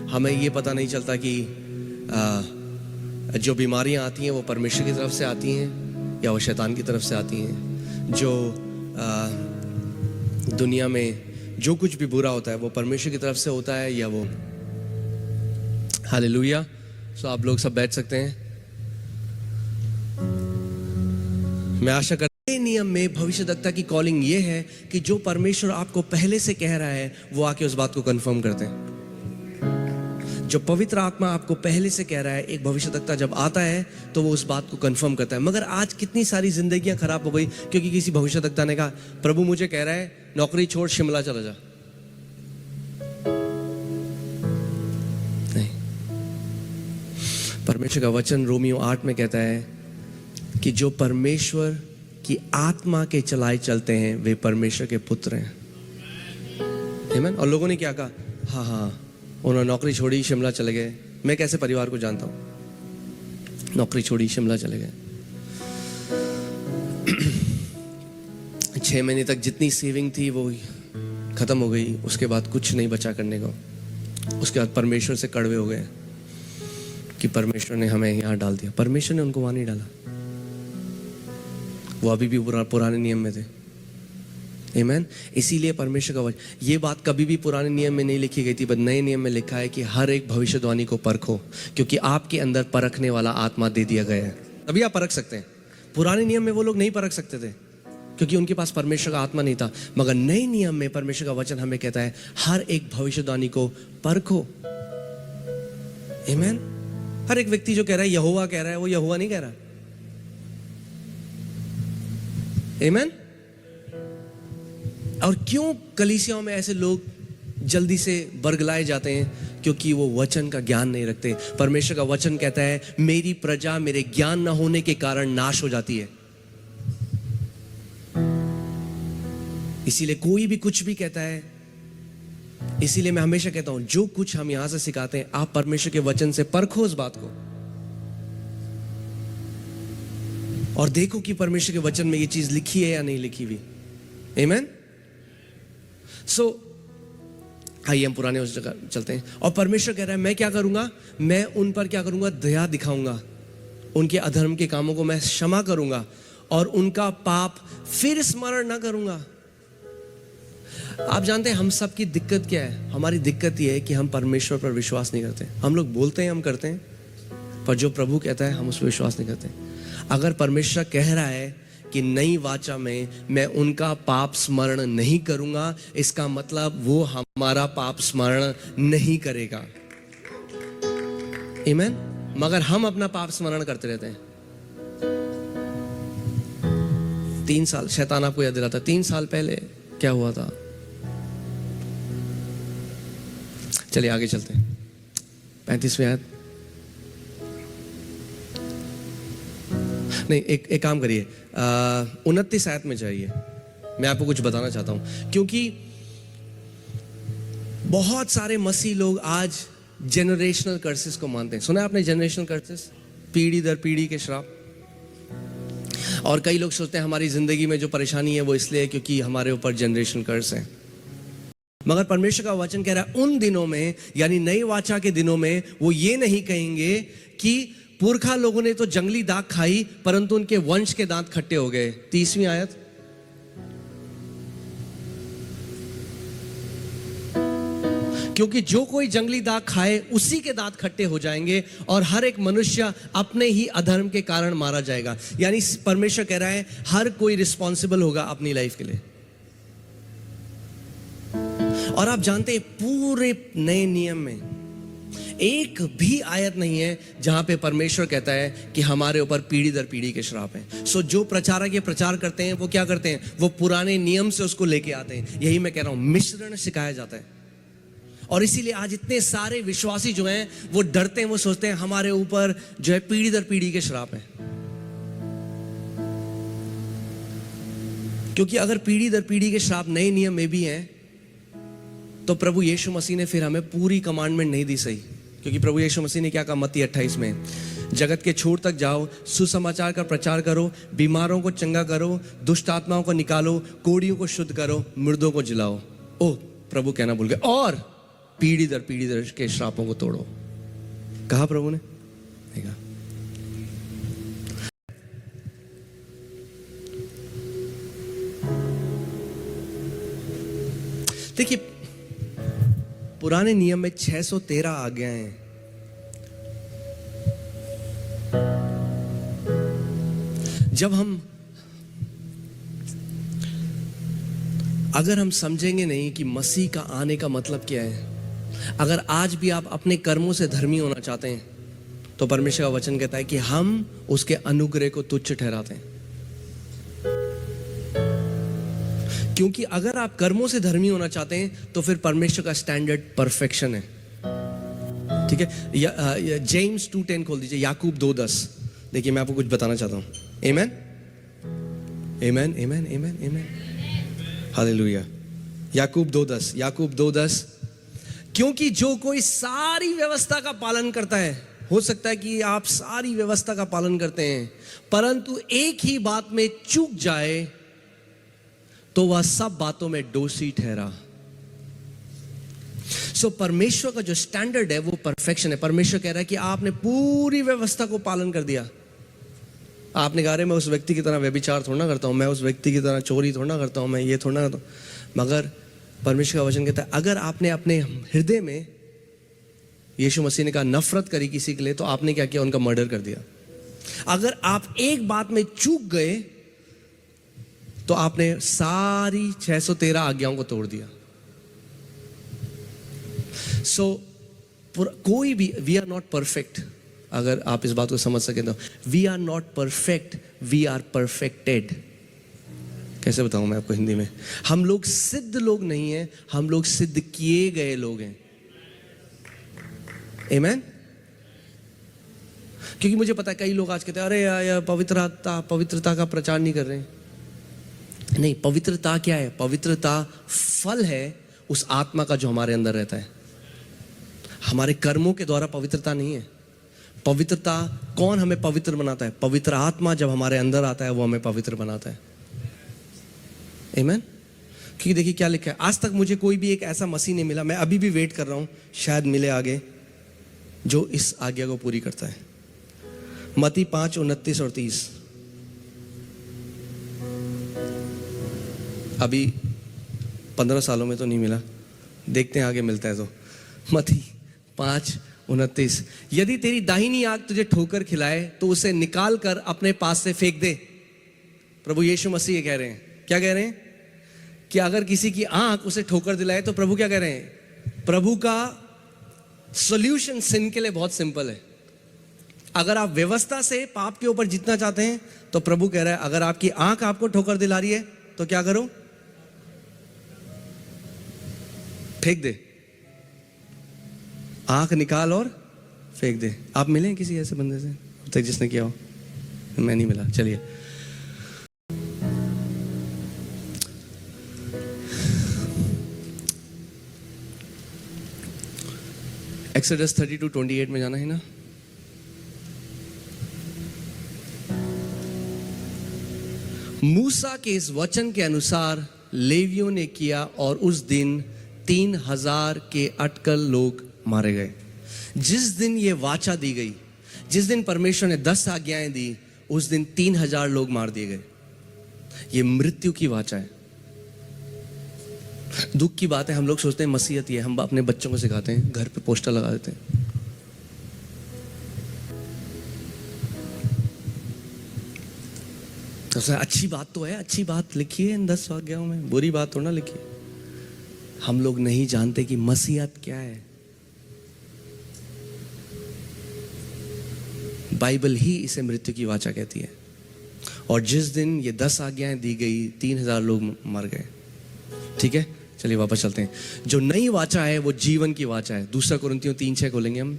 हमें ये पता नहीं चलता कि जो बीमारियां आती हैं वो परमेश्वर की तरफ से आती हैं या वो शैतान की तरफ से आती हैं। जो दुनिया में जो कुछ भी बुरा होता है वो परमेश्वर की तरफ से होता है या वो। हालेलुया। सो आप लोग सब बैठ सकते हैं। मैं आशा करता हूं नियम में भविष्यद्वक्ता की कॉलिंग ये है कि जो परमेश्वर आपको पहले से कह रहा है वो आके उस बात को कंफर्म करते हैं। जो पवित्र आत्मा आपको पहले से कह रहा है, एक भविष्यद्वक्ता जब आता है तो वो उस बात को कंफर्म करता है। मगर आज कितनी सारी जिंदगियां खराब हो गई क्योंकि किसी भविष्यद्वक्ता ने कहा प्रभु मुझे कह रहा है नौकरी छोड़ शिमला चला जा। नहीं, परमेश्वर का वचन रोमियो 8 में कहता है कि जो परमेश्वर की आत्मा के चलाए चलते हैं वे परमेश्वर के पुत्र हैं। आमीन। और लोगों ने क्या कहा? हाँ, उन्होंने नौकरी छोड़ी शिमला चले गए। मैं कैसे परिवार को जानता हूं, नौकरी छोड़ी शिमला चले गए। 6 महीने तक जितनी सेविंग थी वो खत्म हो गई। उसके बाद कुछ नहीं बचा करने को। उसके बाद परमेश्वर से कड़वे हो गए कि परमेश्वर ने हमें यहाँ डाल दिया। परमेश्वर ने उनको वहां नहीं डाला, वो अभी भी पुराने नियम में थे। आमीन। इसीलिए परमेश्वर का वचन, ये बात कभी भी पुराने नियम में नहीं लिखी गई थी, बट नए नियम में लिखा है कि हर एक भविष्यवाणी को परखो, क्योंकि आपके अंदर परखने वाला आत्मा दे दिया गया है। तभी आप परख सकते हैं। पुराने नियम में वो लोग नहीं परख सकते थे क्योंकि उनके पास परमेश्वर का आत्मा नहीं था। मगर नए नियम में परमेश्वर का वचन हमें कहता है हर एक भविष्यवाणी को परखो। आमीन। हर एक व्यक्ति जो कह रहा है यहोवा कह रहा है, वो यहोवा नहीं कह रहा। आमीन। और क्यों कलीसियाओं में ऐसे लोग जल्दी से बरगलाए जाते हैं? क्योंकि वो वचन का ज्ञान नहीं रखते। परमेश्वर का वचन कहता है मेरी प्रजा मेरे ज्ञान न होने के कारण नाश हो जाती है। इसीलिए कोई भी कुछ भी कहता है, इसीलिए मैं हमेशा कहता हूं जो कुछ हम यहां से सिखाते हैं आप परमेश्वर के वचन से परखो उस बात को और देखो कि परमेश्वर के वचन में ये चीज लिखी है या नहीं लिखी हुई। आमीन। सो आइए हम पुराने उस जगह चलते हैं। और परमेश्वर कह रहा है मैं क्या करूंगा? मैं उन पर क्या करूंगा? दया दिखाऊंगा। उनके अधर्म के कामों को मैं क्षमा करूंगा और उनका पाप फिर स्मरण ना करूंगा। आप जानते हैं हम सब की दिक्कत क्या है? हमारी दिक्कत यह है कि हम परमेश्वर पर विश्वास नहीं करते। हम लोग बोलते हैं हम करते हैं, पर जो प्रभु कहता है हम उस पर विश्वास नहीं करते। अगर परमेश्वर कह रहा है कि नई वाचा में मैं उनका पाप स्मरण नहीं करूंगा, इसका मतलब वो हमारा पाप स्मरण नहीं करेगा। आमीन। मगर हम अपना पाप स्मरण करते रहते हैं। 3 साल शैतान आपको याद दिलाता 3 साल पहले क्या हुआ था। चलिए आगे चलते हैं। 35वीं आयत। नहीं, एक काम करिए, 29 आयत में जाइए। मैं आपको कुछ बताना चाहता हूं क्योंकि बहुत सारे मसीह लोग आज जेनरेशनल कर्सेस को मानते हैं। सुना है आपने जनरेशनल कर्सेस? पीढ़ी दर पीढ़ी के श्राप। और कई लोग सोचते हैं हमारी जिंदगी में जो परेशानी है वो इसलिए है क्योंकि हमारे ऊपर जनरेशनल कर्स है। मगर परमेश्वर का वचन कह रहा है उन दिनों में, यानी नई वाचा के दिनों में, वो ये नहीं कहेंगे कि पुरखा लोगों ने तो जंगली दाख खाई परंतु उनके वंश के दांत खट्टे हो गए। 30वीं आयत। क्योंकि जो कोई जंगली दाख खाए उसी के दांत खट्टे हो जाएंगे और हर एक मनुष्य अपने ही अधर्म के कारण मारा जाएगा। यानी परमेश्वर कह रहा है हर कोई रिस्पॉन्सिबल होगा अपनी लाइफ के लिए। और आप जानते हैं पूरे नए नियम में एक भी आयत नहीं है जहां पे परमेश्वर कहता है कि हमारे ऊपर पीढ़ी दर पीढ़ी के श्राप हैं। सो जो प्रचारक ये प्रचार करते हैं वो क्या करते हैं? वो पुराने नियम से उसको लेके आते हैं। यही मैं कह रहा हूं, मिश्रण सिखाया जाता है। और इसीलिए आज इतने सारे विश्वासी जो हैं वो डरते हैं, वो सोचते हैं हमारे ऊपर जो है पीढ़ी दर पीढ़ी के श्राप हैं। क्योंकि अगर पीढ़ी दर पीढ़ी के श्राप नए नियम में भी हैं तो प्रभु यीशु मसीह ने फिर हमें पूरी कमांडमेंट नहीं दी सही। क्योंकि प्रभु यीशु मसीह ने क्या कहा मत्ती 28 में? जगत के छोर तक जाओ, सुसमाचार का प्रचार करो, बीमारों को चंगा करो, दुष्ट आत्माओं को निकालो, कोढ़ियों को शुद्ध करो, मुर्दों को जिलाओ। ओ प्रभु कहना भूल गए, और पीढ़ी दर के श्रापों को तोड़ो। कहा प्रभु ने, नहीं कहा। देखिए, पुराने नियम में 613 आज्ञाएं हैं। जब अगर हम समझेंगे नहीं कि मसीह का आने का मतलब क्या है, अगर आज भी आप अपने कर्मों से धर्मी होना चाहते हैं, तो परमेश्वर का वचन कहता है कि हम उसके अनुग्रह को तुच्छ ठहराते हैं। क्योंकि अगर आप कर्मों से धर्मी होना चाहते हैं तो फिर परमेश्वर का स्टैंडर्ड परफेक्शन है। ठीक है, जेम्स 2:10 खोल दीजिए, याकूब 2:10। देखिए, मैं आपको कुछ बताना चाहता हूं। आमेन, आमेन, आमेन, आमेन, आमेन, हालेलुया। याकूब 2:10, क्योंकि जो कोई सारी व्यवस्था का पालन करता है, हो सकता है कि आप सारी व्यवस्था का पालन करते हैं, परंतु एक ही बात में चूक जाए तो वह सब बातों में दोषी ठहरा। परमेश्वर का जो स्टैंडर्ड है वो परफेक्शन है। परमेश्वर कह रहा है कि आपने पूरी व्यवस्था को पालन कर दिया। आपने कहा, मैं उस व्यक्ति की तरह व्यभिचार थोड़ा ना करता हूं, मैं उस व्यक्ति की तरह चोरी थोड़ा ना करता हूं, मैं ये थोड़ा ना करता हूं। मगर परमेश्वर का वचन कहता है, अगर आपने अपने हृदय में, यीशु मसीह ने कहा, नफरत करी किसी के लिए, तो आपने क्या किया? उनका मर्डर कर दिया। अगर आप एक बात में चूक गए तो आपने सारी 613 आज्ञाओं को तोड़ दिया। कोई भी, वी आर नॉट परफेक्ट। अगर आप इस बात को समझ सकें तो we are not perfect, we are perfected. कैसे बताऊं मैं आपको हिंदी में? हम लोग सिद्ध लोग नहीं हैं, हम लोग सिद्ध किए गए लोग हैं। आमेन। क्योंकि मुझे पता है कई लोग आज कहते हैं, अरे यार पवित्रता का प्रचार नहीं कर रहे हैं। नहीं, पवित्रता क्या है? पवित्रता फल है उस आत्मा का जो हमारे अंदर रहता है। हमारे कर्मों के द्वारा पवित्रता नहीं है। पवित्रता, कौन हमें पवित्र बनाता है? पवित्र आत्मा जब हमारे अंदर आता है वो हमें पवित्र बनाता है। आमीन। क्योंकि देखिए क्या लिखा है, आज तक मुझे कोई भी एक ऐसा मसीह नहीं मिला, मैं अभी भी वेट कर रहा हूं, शायद मिले आगे, जो इस आज्ञा को पूरी करता है। मत्ती 5:29 और 30। अभी 15 सालों में तो नहीं मिला, देखते हैं आगे मिलता है तो। मत्ती 5:29, यदि तेरी दाहिनी आंख तुझे ठोकर खिलाए तो उसे निकाल कर अपने पास से फेंक दे। प्रभु यीशु मसीह ये कह रहे हैं, क्या कह रहे हैं? कि अगर किसी की आंख उसे ठोकर दिलाए तो प्रभु क्या कह रहे हैं? प्रभु का सॉल्यूशन सिन के लिए बहुत सिंपल है। अगर आप व्यवस्था से पाप के ऊपर जीतना चाहते हैं तो प्रभु कह रहा है, अगर आपकी आंख आपको ठोकर दिला रही है तो क्या करो? फेंक दे, आंख निकाल और फेंक दे। आप मिले किसी ऐसे बंदे से अब तक जिसने किया हो? मैं नहीं मिला। चलिए, एक्सोडस 32:28 में जाना है ना। मूसा के इस वचन के अनुसार लेवियों ने किया और उस दिन 3000 के अटकल लोग मारे गए। जिस दिन ये वाचा दी गई, जिस दिन परमेश्वर ने 10 आज्ञाएं दी, उस दिन 3000 लोग मार दिए गए। ये मृत्यु की वाचा है। दुख की बात है, हम लोग सोचते हैं मसीहत ये, हम अपने बच्चों को सिखाते हैं, घर पे पोस्टर लगा देते हैं। तो अच्छी बात तो है, अच्छी बात लिखी है इन 10 आज्ञाओं में, बुरी बात थोड़ा ना लिखी है। हम लोग नहीं जानते कि मसीहत क्या है। बाइबल ही इसे मृत्यु की वाचा कहती है। और जिस दिन ये 10 आज्ञाएं दी गई, 3000 लोग मर गए। ठीक है, चलिए वापस चलते हैं। जो नई वाचा है वो जीवन की वाचा है। 2 कुरिन्थियों 3:6 खोलेंगे हम।